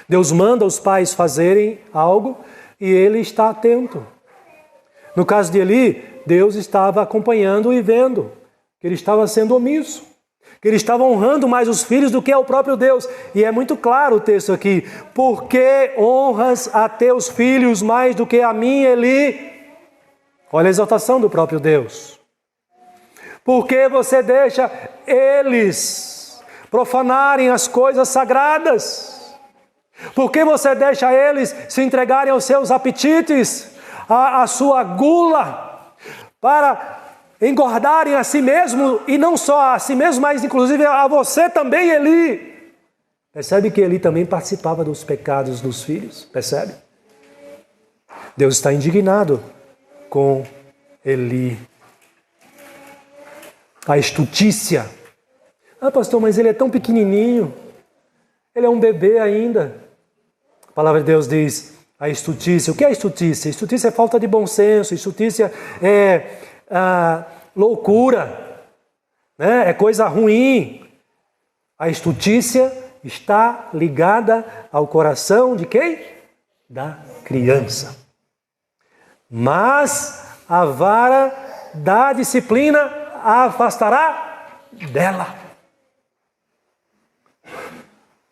Deus manda os pais fazerem algo e ele está atento. No caso de Eli, Deus estava acompanhando e vendo que ele estava sendo omisso, que ele estava honrando mais os filhos do que ao próprio Deus. E é muito claro o texto aqui: por que honras a teus filhos mais do que a mim, Eli? Olha a exaltação do próprio Deus. Por que você deixa eles profanarem as coisas sagradas? Por que você deixa eles se entregarem aos seus apetites, à sua gula, para engordarem a si mesmo, e não só a si mesmo, mas inclusive a você também, Eli? Percebe que Eli também participava dos pecados dos filhos? Percebe? Deus está indignado com Eli. A estutícia. Ah, pastor, mas ele é tão pequenininho. Ele é um bebê ainda. A palavra de Deus diz, a estutícia. O que é estutícia? Estutícia é falta de bom senso. Estutícia é loucura. Né? É coisa ruim. A estutícia está ligada ao coração de quem? Da criança. Mas a vara da disciplina a afastará dela.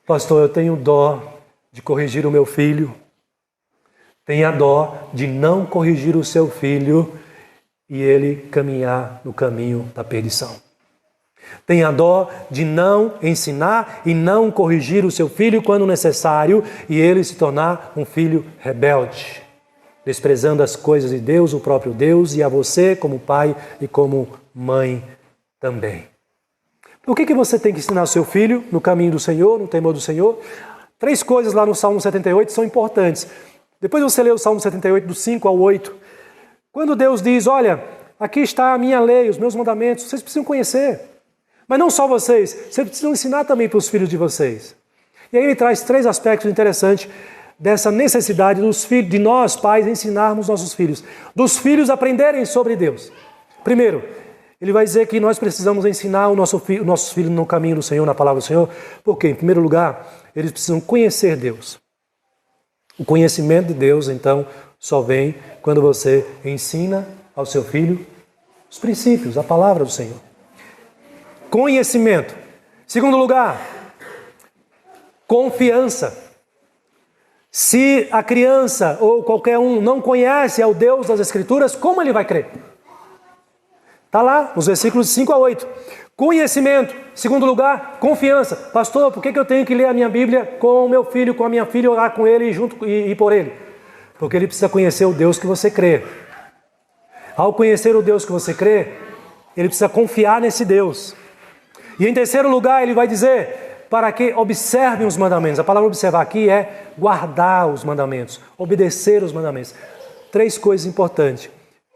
Pastor, eu tenho dó de corrigir o meu filho. Tenha dó de não corrigir o seu filho e ele caminhar no caminho da perdição. Tenha dó de não ensinar e não corrigir o seu filho quando necessário e ele se tornar um filho rebelde, desprezando as coisas de Deus, o próprio Deus, e a você como pai e como mãe também. O que você tem que ensinar ao seu filho no caminho do Senhor, no temor do Senhor? 3 coisas lá no Salmo 78 são importantes. Depois você lê o Salmo 78, do 5 ao 8. Quando Deus diz, olha, aqui está a minha lei, os meus mandamentos, vocês precisam conhecer. Mas não só vocês precisam ensinar também para os filhos de vocês. E aí ele traz 3 aspectos interessantes dessa necessidade dos filhos, de nós, pais, ensinarmos nossos filhos. Dos filhos aprenderem sobre Deus. Primeiro, ele vai dizer que nós precisamos ensinar nossos filhos no caminho do Senhor, na palavra do Senhor. Porque, em primeiro lugar, eles precisam conhecer Deus. O conhecimento de Deus, então, só vem quando você ensina ao seu filho os princípios, a palavra do Senhor. Conhecimento. Segundo lugar, confiança. Se a criança ou qualquer um não conhece ao Deus das Escrituras, como ele vai crer? Está lá, nos versículos 5 a 8. Conhecimento. Segundo lugar, confiança. Pastor, por que eu tenho que ler a minha Bíblia com o meu filho, com a minha filha, orar com ele e por ele? Porque ele precisa conhecer o Deus que você crê. Ao conhecer o Deus que você crê, ele precisa confiar nesse Deus. E em terceiro lugar, ele vai dizer para que observem os mandamentos. A palavra observar aqui é guardar os mandamentos, obedecer os mandamentos. 3 coisas importantes: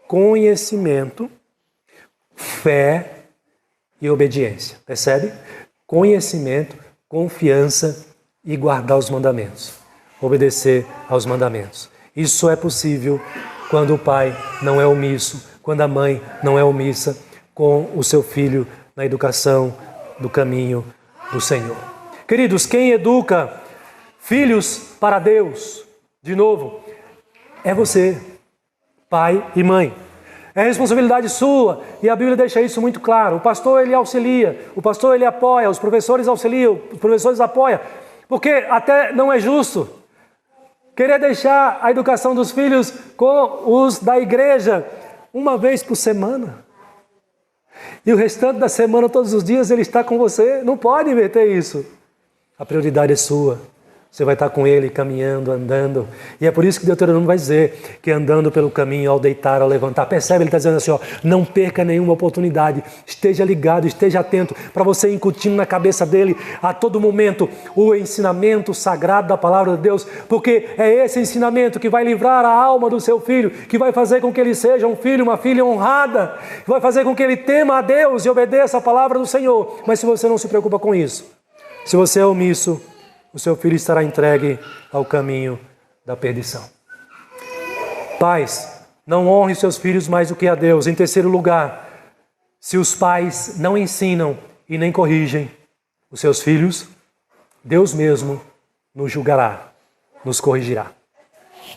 conhecimento, fé e obediência. Percebe? Conhecimento, confiança e guardar os mandamentos. Obedecer aos mandamentos. Isso é possível quando o pai não é omisso, quando a mãe não é omissa com o seu filho na educação do caminho do Senhor. Queridos, quem educa filhos para Deus, de novo, é você, pai e mãe. É responsabilidade sua, e a Bíblia deixa isso muito claro. O pastor, ele auxilia, o pastor, ele apoia, os professores auxiliam, os professores apoiam, porque até não é justo querer deixar a educação dos filhos com os da igreja uma vez por semana. E o restante da semana, todos os dias, ele está com você. Não pode inverter isso. A prioridade é sua. Você vai estar com ele caminhando, andando. E é por isso que Deuteronômio vai dizer que andando pelo caminho, ao deitar, ao levantar. Percebe? Ele está dizendo assim, ó, não perca nenhuma oportunidade. Esteja ligado, esteja atento, para você incutindo na cabeça dele a todo momento o ensinamento sagrado da palavra de Deus. Porque é esse ensinamento que vai livrar a alma do seu filho, que vai fazer com que ele seja um filho, uma filha honrada, que vai fazer com que ele tema a Deus e obedeça a palavra do Senhor. Mas se você não se preocupa com isso, se você é omisso, o seu filho estará entregue ao caminho da perdição. Pais, não honrem seus filhos mais do que a Deus. Em terceiro lugar, se os pais não ensinam e nem corrigem os seus filhos, Deus mesmo nos julgará, nos corrigirá.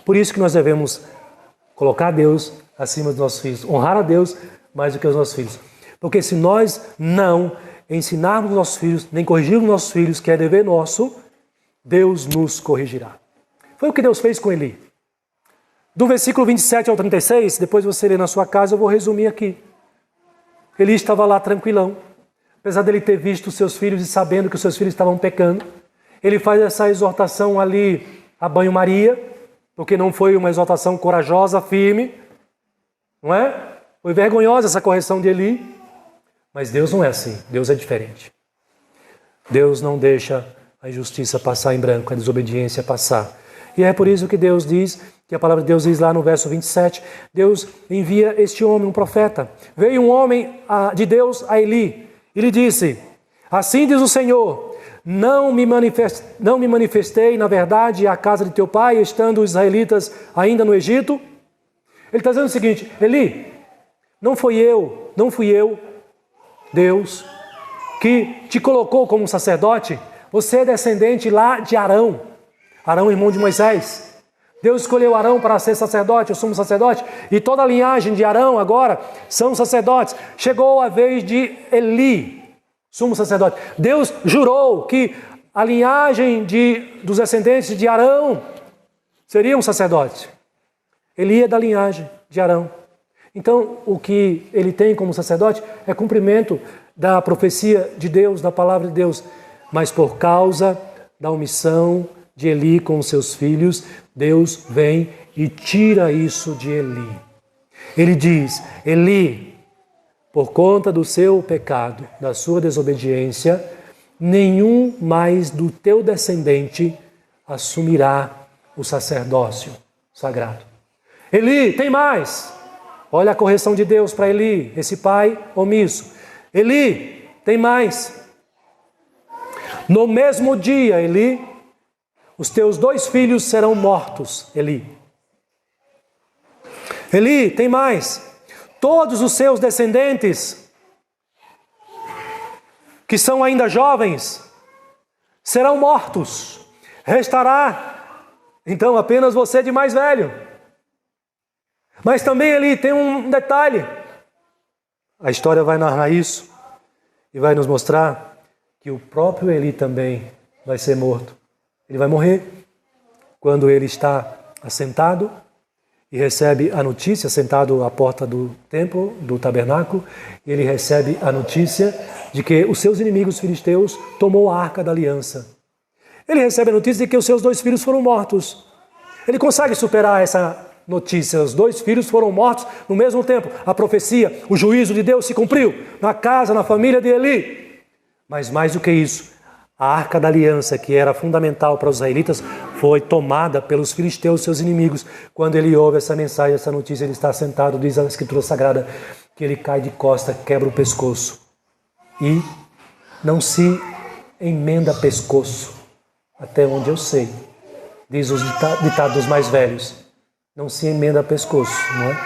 Por isso que nós devemos colocar Deus acima dos nossos filhos, honrar a Deus mais do que os nossos filhos. Porque se nós não ensinarmos os nossos filhos, nem corrigirmos os nossos filhos, que é dever nosso, Deus nos corrigirá. Foi o que Deus fez com Eli. Do versículo 27 ao 36, depois você lê na sua casa, eu vou resumir aqui. Eli estava lá tranquilão, apesar dele ter visto seus filhos e sabendo que os seus filhos estavam pecando, ele faz essa exortação ali a banho-maria, porque não foi uma exortação corajosa, firme, não é? Foi vergonhosa essa correção de Eli, mas Deus não é assim, Deus é diferente. Deus não deixa a injustiça passar em branco, a desobediência passar. E é por isso que Deus diz, que a palavra de Deus diz lá no verso 27, Deus envia este homem, um profeta. Veio um homem de Deus a Eli, e lhe disse, assim diz o Senhor, não me manifestei, na verdade, à casa de teu pai, estando os israelitas ainda no Egito? Ele está dizendo o seguinte, Eli, não fui eu, Deus, que te colocou como sacerdote? Você é descendente lá de Arão, irmão de Moisés. Deus escolheu Arão para ser sacerdote, o sumo sacerdote, e toda a linhagem de Arão agora são sacerdotes. Chegou a vez de Eli, sumo sacerdote. Deus jurou que a linhagem dos descendentes de Arão seria um sacerdote. Eli é da linhagem de Arão. Então, o que ele tem como sacerdote é cumprimento da profecia de Deus, da palavra de Deus. Mas por causa da omissão de Eli com seus filhos, Deus vem e tira isso de Eli. Ele diz, Eli, por conta do seu pecado, da sua desobediência, nenhum mais do teu descendente assumirá o sacerdócio sagrado. Eli, tem mais. Olha a correção de Deus para Eli, esse pai omisso. Eli, tem mais. No mesmo dia, Eli, os teus 2 filhos serão mortos, Eli. Eli, tem mais. Todos os seus descendentes, que são ainda jovens, serão mortos. Restará, então, apenas você de mais velho. Mas também Eli tem um detalhe. A história vai narrar isso e vai nos mostrar que o próprio Eli também vai ser morto. Ele vai morrer quando ele está assentado e recebe a notícia, sentado à porta do templo, do tabernáculo, e ele recebe a notícia de que os seus inimigos filisteus tomou a arca da aliança. Ele recebe a notícia de que os seus 2 filhos foram mortos. Ele consegue superar essa notícia. Os 2 filhos foram mortos no mesmo tempo. A profecia, o juízo de Deus se cumpriu na casa, na família de Eli. Mas mais do que isso, a arca da aliança, que era fundamental para os israelitas, foi tomada pelos filisteus, seus inimigos. Quando ele ouve essa mensagem, essa notícia, ele está sentado, diz a Escritura Sagrada, que ele cai de costa, quebra o pescoço. E não se emenda pescoço, até onde eu sei. Diz os ditados mais velhos. Não se emenda pescoço, não é?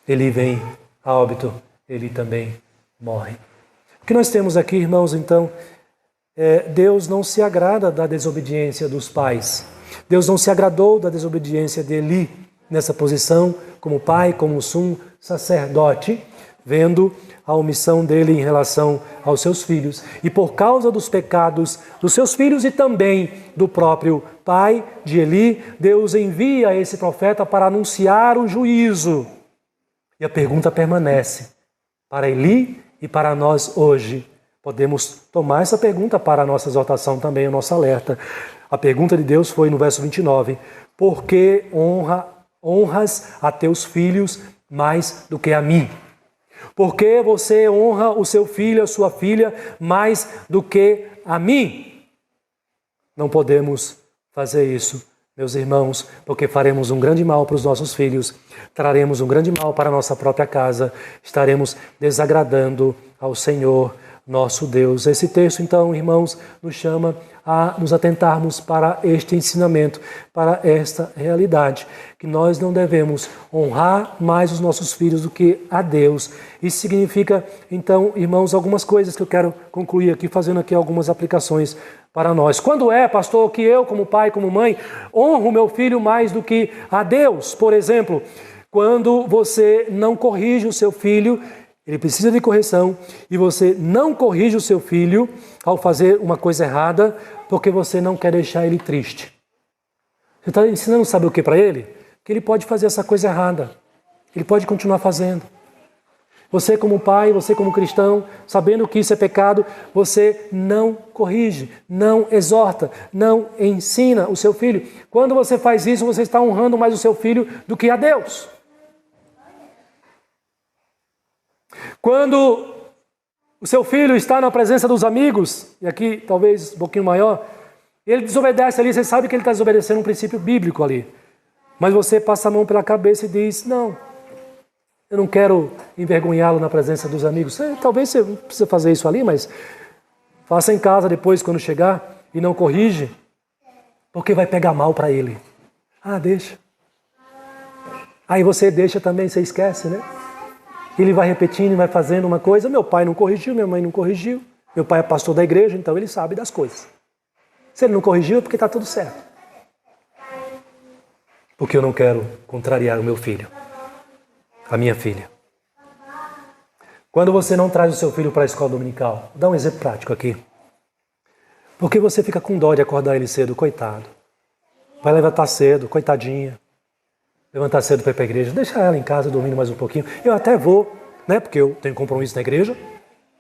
Ele vem a óbito, ele também morre. O que nós temos aqui, irmãos, então, Deus não se agrada da desobediência dos pais. Deus não se agradou da desobediência de Eli nessa posição, como pai, como sumo sacerdote, vendo a omissão dele em relação aos seus filhos. E por causa dos pecados dos seus filhos e também do próprio pai de Eli, Deus envia esse profeta para anunciar o juízo. E a pergunta permanece para Eli e para nós hoje. Podemos tomar essa pergunta para a nossa exortação também, o nosso alerta. A pergunta de Deus foi no verso 29, por que honras a teus filhos mais do que a mim? Por que você honra o seu filho, a sua filha, mais do que a mim? Não podemos fazer isso, meus irmãos, porque faremos um grande mal para os nossos filhos, traremos um grande mal para a nossa própria casa, estaremos desagradando ao Senhor, nosso Deus. Esse texto, então, irmãos, nos chama a nos atentarmos para este ensinamento, para esta realidade, que nós não devemos honrar mais os nossos filhos do que a Deus. Isso significa, então, irmãos, algumas coisas que eu quero concluir aqui, fazendo aqui algumas aplicações para nós. Quando pastor, que eu, como pai, como mãe, honro o meu filho mais do que a Deus? Por exemplo, quando você não corrige o seu filho, ele precisa de correção, e você não corrige o seu filho ao fazer uma coisa errada, porque você não quer deixar ele triste. Você está ensinando, sabe o que para ele? Que ele pode fazer essa coisa errada. Ele pode continuar fazendo. Você como pai, você como cristão, sabendo que isso é pecado, você não corrige, não exorta, não ensina o seu filho. Quando você faz isso, você está honrando mais o seu filho do que a Deus. Quando o seu filho está na presença dos amigos, e aqui talvez um pouquinho maior, ele desobedece ali, você sabe que ele está desobedecendo um princípio bíblico ali. Mas você passa a mão pela cabeça e diz, não, eu não quero envergonhá-lo na presença dos amigos. Talvez você não precise fazer isso ali, mas faça em casa depois, quando chegar, e não corrige, porque vai pegar mal para ele. Ah, deixa. Aí você deixa também, você esquece, né? Ele vai repetindo e vai fazendo uma coisa. Meu pai não corrigiu, minha mãe não corrigiu. Meu pai é pastor da igreja, então ele sabe das coisas. Se ele não corrigiu é porque está tudo certo. Porque eu não quero contrariar o meu filho, a minha filha. Quando você não traz o seu filho para a escola dominical, vou dar um exemplo prático aqui. Porque você fica com dó de acordar ele cedo, coitado. Vai levantar cedo, coitadinha. Levantar cedo para ir para a igreja, deixar ela em casa dormindo mais um pouquinho. Eu até vou, né? Porque eu tenho compromisso na igreja.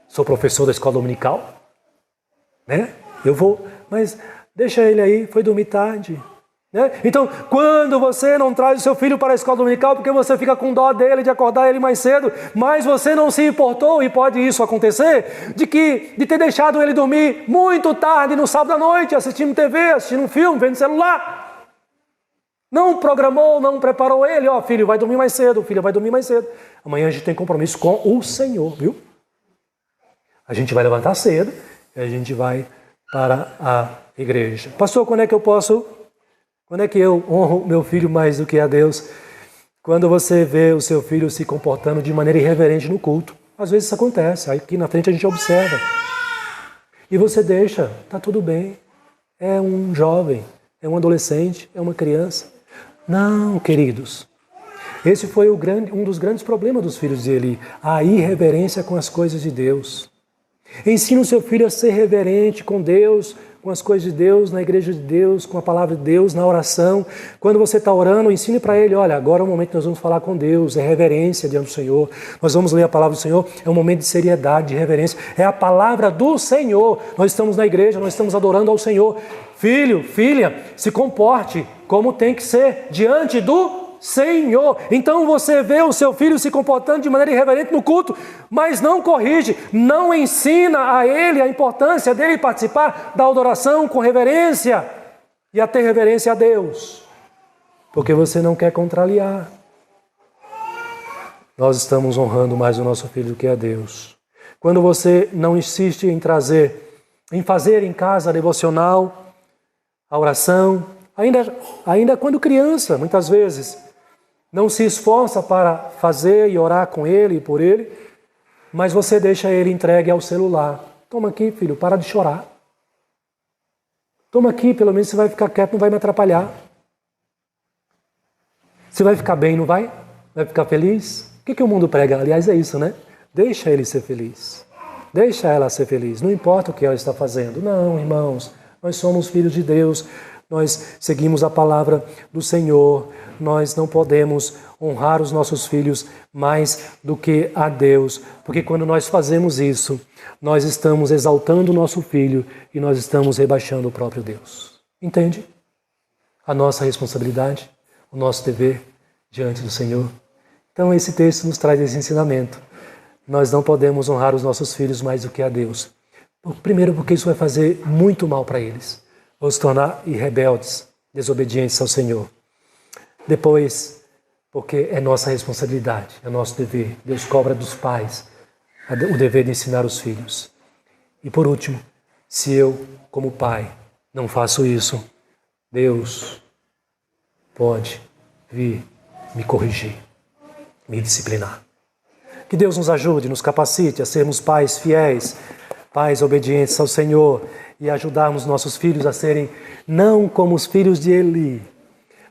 Sou professor da escola dominical, né? Eu vou, mas deixa ele aí, foi dormir tarde. Né? Então, quando você não traz o seu filho para a escola dominical, porque você fica com dó dele de acordar ele mais cedo, mas você não se importou, e pode isso acontecer, de ter deixado ele dormir muito tarde no sábado à noite, assistindo TV, assistindo um filme, vendo celular. Não programou, não preparou ele, ó, filho, vai dormir mais cedo, filha, vai dormir mais cedo. Amanhã a gente tem compromisso com o Senhor, viu? A gente vai levantar cedo e a gente vai para a igreja. Pastor, quando é que eu honro meu filho mais do que a Deus? Quando você vê o seu filho se comportando de maneira irreverente no culto. Às vezes isso acontece, aí aqui na frente a gente observa. E você deixa, tá tudo bem. É um jovem, é um adolescente, é uma criança. Não, queridos. Esse foi um dos grandes problemas dos filhos de Eli. A irreverência com as coisas de Deus. Ensina o seu filho a ser reverente com Deus, com as coisas de Deus, na igreja de Deus, com a palavra de Deus, na oração. Quando você está orando, ensine para ele, olha, agora é o momento que nós vamos falar com Deus, é reverência diante do Senhor. Nós vamos ler a palavra do Senhor, é um momento de seriedade, de reverência. É a palavra do Senhor. Nós estamos na igreja, nós estamos adorando ao Senhor. Filho, filha, se comporte como tem que ser diante do Senhor. Então você vê o seu filho se comportando de maneira irreverente no culto, mas não corrige, não ensina a ele a importância dele participar da adoração com reverência e a ter reverência a Deus, porque você não quer contrariar. Nós estamos honrando mais o nosso filho do que a Deus. Quando você não insiste em fazer em casa a devocional, a oração, ainda quando criança, muitas vezes, não se esforça para fazer e orar com ele e por ele, mas você deixa ele entregue ao celular. Toma aqui, filho, para de chorar. Toma aqui, pelo menos você vai ficar quieto, não vai me atrapalhar. Você vai ficar bem, não vai? Vai ficar feliz? O que o mundo prega? Aliás, é isso, né? Deixa ele ser feliz. Deixa ela ser feliz. Não importa o que ela está fazendo. Não, irmãos, nós somos filhos de Deus. Nós seguimos a palavra do Senhor. Nós não podemos honrar os nossos filhos mais do que a Deus. Porque quando nós fazemos isso, nós estamos exaltando o nosso filho e nós estamos rebaixando o próprio Deus. Entende? A nossa responsabilidade, o nosso dever diante do Senhor. Então esse texto nos traz esse ensinamento. Nós não podemos honrar os nossos filhos mais do que a Deus. Primeiro porque isso vai fazer muito mal para eles. Vão se tornar rebeldes, desobedientes ao Senhor. Depois, porque é nossa responsabilidade, é nosso dever. Deus cobra dos pais o dever de ensinar os filhos. E por último, se eu, como pai, não faço isso, Deus pode vir me corrigir, me disciplinar. Que Deus nos ajude, nos capacite a sermos pais fiéis, pais obedientes ao Senhor e ajudarmos nossos filhos a serem não como os filhos de Eli,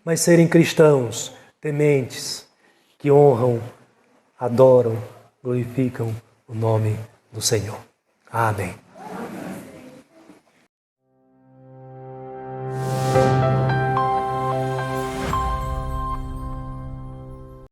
mas serem cristãos, tementes, que honram, adoram, glorificam o nome do Senhor. Amém.